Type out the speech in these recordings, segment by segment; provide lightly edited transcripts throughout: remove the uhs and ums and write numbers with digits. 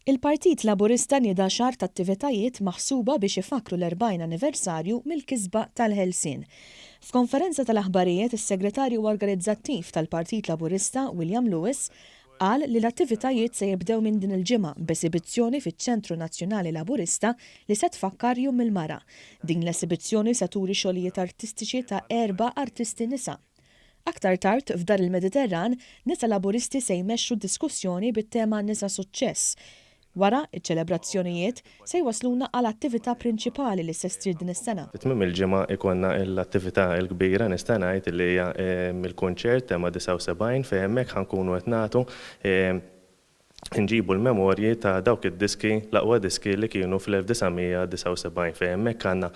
Il-Partit Laburista nieda xahar ta' attivitajiet maħsuba biex ifakru l-40 anniversarju mill-kisba tal-Ħelsien. F'konferenza tal-aħbarijiet, is-Segretarju Organizzattiv tal-Partit Laburista, William Lewis, qal li l-attivitajiet se jibdew minn din il-ġimgħa b'esibizzjoni fiċ-Ċentru Nazzjonali Laburista li se tfakkar Jum il-Mara. Din l-esibizzjoni se turi xogħlijiet artistiċi ta' 4 artisti nisa. Aktar tard f'Dar il-Mediterran, nisa laburisti se jmexxu diskussjoni bit-tema Nisa Suċċess. Wara iċ-ċelebrazzjonijiet se jwasluna għal attività prinċipali li se ssir din is-sena. Fit-tmiem il-ġimgħa ikonna l-attività l-kbira nista' ngħid li hija mill-kunċert tema 79 fejn hemmhekk ħankunu qed nagħtu nġibu l-memorji ta' dawk id-diski, l-aqwa diski li kienu fl-1979 fejn hemmhekk għandna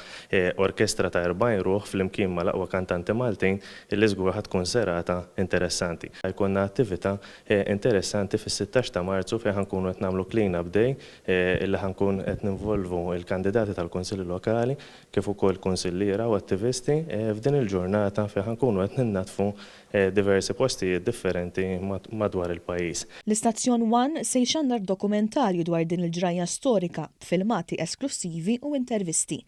orkestra ta' 40 ruħ flimkien ma' l-aqwa kantanti Maltin illi żgur ħadd tkun serata interessanti. Jkollna attività interessanti fis-16 ta' Marzu fejn ħankunu qed nagħmlu clean up day illi ħankun qed ninvolvu l-kandidati tal-Kunsilli Lokali kif ukoll kunsilliera u attivisti f'din il-ġurnata fejn ħankunu qed ninnatfu diversi postijiet differenti madwar il-pajjiż. L-Istazzjon 1 se jxandar dokumentarju dwar din il-ġrajja storika b'filmati esklusivi u intervisti.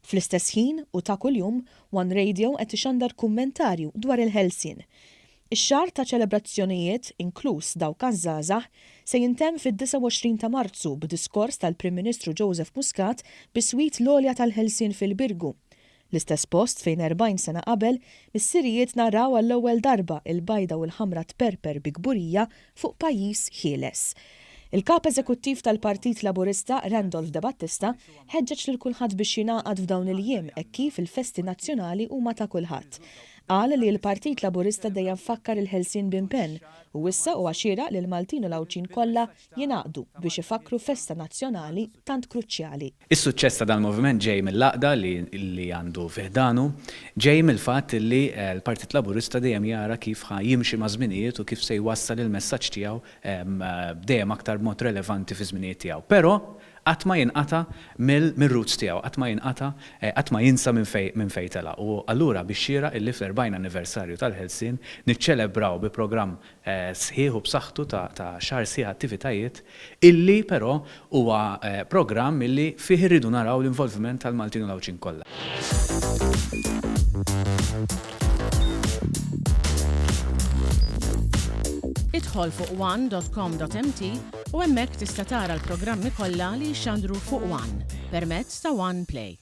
Fl-istess ħin u ta' kuljum, One Radio qed ixandar kummentarju dwar il-Ħelsien. Ix-xahar ta' ċelebrazzjonijiet, inkluż dawk għaż-żgħażagħ, se jintemm fid-29 ta' Marzu b'diskors tal-Prim Ministru Joseph Muscat bis-swit l-għolja tal-Ħelsien fil-Birgu. L-istess post fejn 40 sena qabel, mis-sirijiet naraw għall-ewwel darba il-bajda u l-ħamra tperper bi kburija fuq pajjiż ħieles. Il-kap eżekuttiv tal-Partit Laburista, Randolph De Battista, ħeġġeġ lil kulħadd biex jingħaqad f'dawn il-jiem hekk kif il-festi nazzjonali huma ta' kulħadd. Qal li l-Partit Laburista dejjem fakkar il-Ħelsien b'impenn u issa huwa xieraq li l-Maltin u l-Awċin kollha jingħaqdu biex ifakru festa nazzjonali tant kruċjali. Is-suċċess ta' dan-moviment ġej mill-laqda li għandu fiħdanu, ġej mill-fatt li l-Partit Laburista dejjem jara kif jimxi ma' żminijiet u kif se jwassal il-messaġġ tiegħu dejjem aktar mod relevanti fi żminijiet tiegħu. Però qatt ma jinqata mill-roots tiegħu, qatt ma jinsa minn fejn tela. U allura biex xieraq illi fl-40 anniversarju tal-Ħelsien niċċelebraw bi programm sħiħ u b'saħħtu ta' xahar sieħ attivitajiet illi però huwa programm illi fih irridu naraw l-involviment tal-Maltin u l-Awċin kollha. Idħol fuq one.com.mt u hemmhekk tista' tara l-programmi kollha li jxandru fuq One permezz ta' One Play.